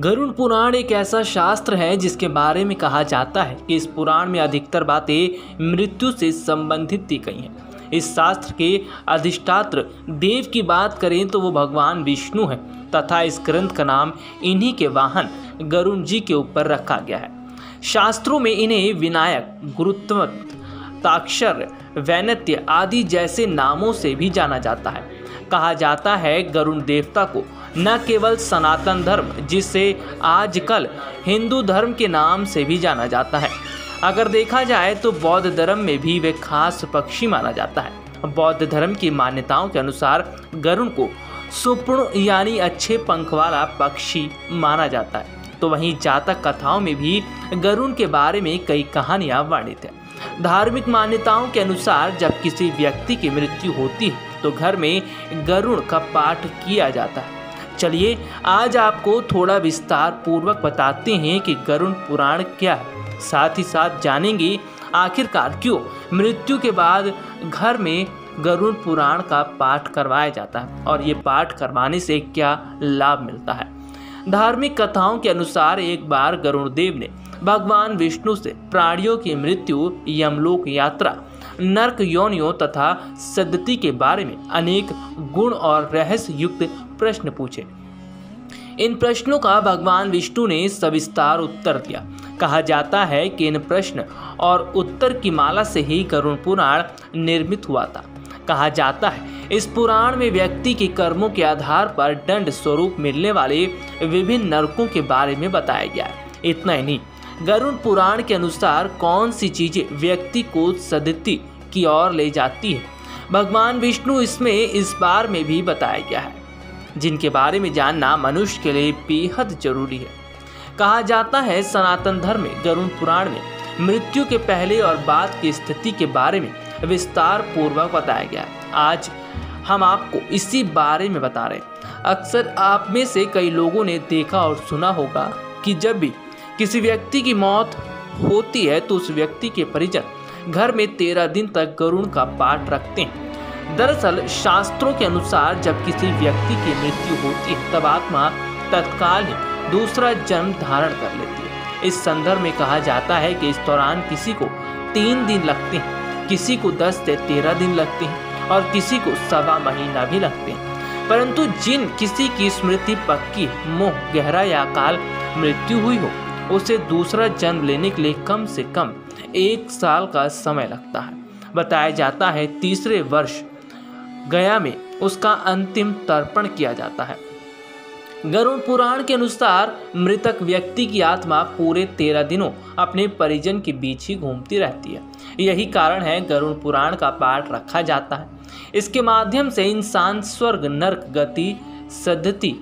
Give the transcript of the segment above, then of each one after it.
गरुड़ पुराण एक ऐसा शास्त्र है जिसके बारे में कहा जाता है कि इस पुराण में अधिकतर बातें मृत्यु से संबंधित दी गई हैं। इस शास्त्र के अधिष्ठात्र देव की बात करें तो वो भगवान विष्णु हैं तथा इस ग्रंथ का नाम इन्हीं के वाहन गरुड़ जी के ऊपर रखा गया है। शास्त्रों में इन्हें विनायक, गुरुत्वत, ताक्षर, वैनत्य आदि जैसे नामों से भी जाना जाता है। कहा जाता है गरुड़ देवता को न केवल सनातन धर्म जिसे आजकल हिंदू धर्म के नाम से भी जाना जाता है, अगर देखा जाए तो बौद्ध धर्म में भी वे खास पक्षी माना जाता है। बौद्ध धर्म की मान्यताओं के अनुसार गरुड़ को सुपूर्ण यानी अच्छे पंख वाला पक्षी माना जाता है। तो वहीं जातक कथाओं में भी गरुड़ के बारे में कई कहानियां वर्णित हैं। धार्मिक मान्यताओं के अनुसार जब किसी व्यक्ति की मृत्यु होती है तो घर में गरुड़ का पाठ किया जाता है। चलिए आज आपको थोड़ा विस्तार पूर्वक बताते हैं कि गरुड़ पुराण क्या है। साथ ही साथ जानेंगे आखिरकार क्यों मृत्यु के बाद घर में गरुड़ पुराण का पाठ करवाया जाता है और ये पाठ करवाने से क्या लाभ मिलता है। धार्मिक कथाओं के अनुसार एक बार गरुड़ देव ने भगवान विष्णु से प्राणियों की मृत्यु, यमलोक यात्रा, नरक योनियों तथा सद्गति के बारे में अनेक गुण और रहस्य युक्त प्रश्न पूछे। इन प्रश्नों का भगवान विष्णु ने सविस्तार उत्तर दिया। कहा जाता है कि इन प्रश्न और उत्तर की माला से ही गरुड़ पुराण निर्मित हुआ था। कहा जाता है इस पुराण में व्यक्ति के कर्मों के आधार पर दंड स्वरूप मिलने वाले विभिन्न नरकों के बारे में बताया गया है। इतना ही नहीं, गरुड़ पुराण के अनुसार कौन सी चीजें व्यक्ति को सद्गति की ओर ले जाती है, भगवान विष्णु इसमें इस बार में भी बताया गया है, जिनके बारे में जानना मनुष्य के लिए बेहद जरूरी है। कहा जाता है सनातन धर्म में गरुड़ पुराण में मृत्यु के पहले और बाद की स्थिति के बारे में विस्तार पूर्वक बताया गया है। आज हम आपको इसी बारे में बता रहे हैं। अक्सर आप में से कई लोगों ने देखा और सुना होगा कि जब भी किसी व्यक्ति की मौत होती है तो उस व्यक्ति के परिजन घर में 13 दिन तक गरुड़ का पाठ रखते हैं। दरअसल शास्त्रों के अनुसार जब किसी व्यक्ति की मृत्यु होती है तब आत्मा तत्काल ही दूसरा जन्म धारण कर लेती है। इस संदर्भ में कहा जाता है कि इस दौरान किसी को 3 दिन लगते हैं, किसी को 10 से 13 दिन लगते हैं और किसी को 1.25 महीना भी लगते हैं। परंतु जिन किसी की स्मृति पक्की, मोह गहरा या अकाल मृत्यु हुई हो उसे दूसरा जन्म लेने के लिए कम से कम 1 साल का समय लगता है। बताया जाता है तीसरे वर्ष गया में उसका अंतिम तर्पण किया जाता है। गरुड़ पुराण के अनुसार मृतक व्यक्ति की आत्मा पूरे 13 दिनों अपने परिजन के बीच ही घूमती रहती है। यही कारण है गरुड़ पुराण का पाठ रखा जाता है। इसके माध्यम से इंसान स्वर्ग, नरक गति, सद्गति,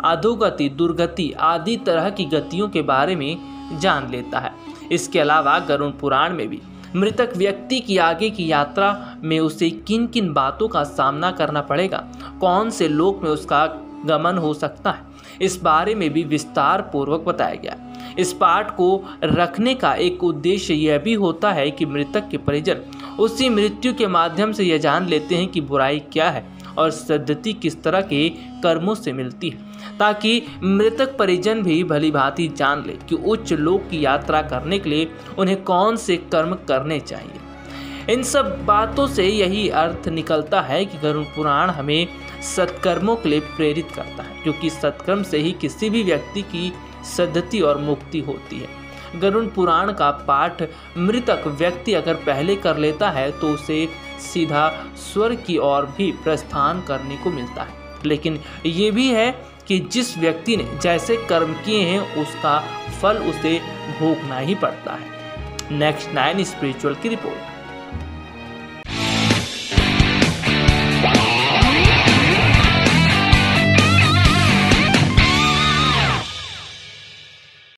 अधोगति, दुर्गति आदि तरह की गतियों के बारे में जान लेता है। इसके अलावा गरुड़ पुराण में भी मृतक व्यक्ति की आगे की यात्रा में उसे किन किन बातों का सामना करना पड़ेगा, कौन से लोक में उसका गमन हो सकता है, इस बारे में भी विस्तार पूर्वक बताया गया। इस पाठ को रखने का एक उद्देश्य यह भी होता है कि मृतक के परिजन उसी मृत्यु के माध्यम से यह जान लेते हैं कि बुराई क्या है और सद्गति किस तरह के कर्मों से मिलती है, ताकि मृतक परिजन भी भली भांति जान ले कि उच्च लोक की यात्रा करने के लिए उन्हें कौन से कर्म करने चाहिए। इन सब बातों से यही अर्थ निकलता है कि गरुड़ पुराण हमें सत्कर्मों के लिए प्रेरित करता है, क्योंकि सत्कर्म से ही किसी भी व्यक्ति की सद्गति और मुक्ति होती है। गरुड़ पुराण का पाठ मृतक व्यक्ति अगर पहले कर लेता है तो उसे सीधा स्वर्ग की ओर भी प्रस्थान करने को मिलता है। लेकिन ये भी है कि जिस व्यक्ति ने जैसे कर्म किए हैं उसका फल उसे भोगना ही पड़ता है। नेक्स्ट 9 स्पिरिचुअल की रिपोर्ट।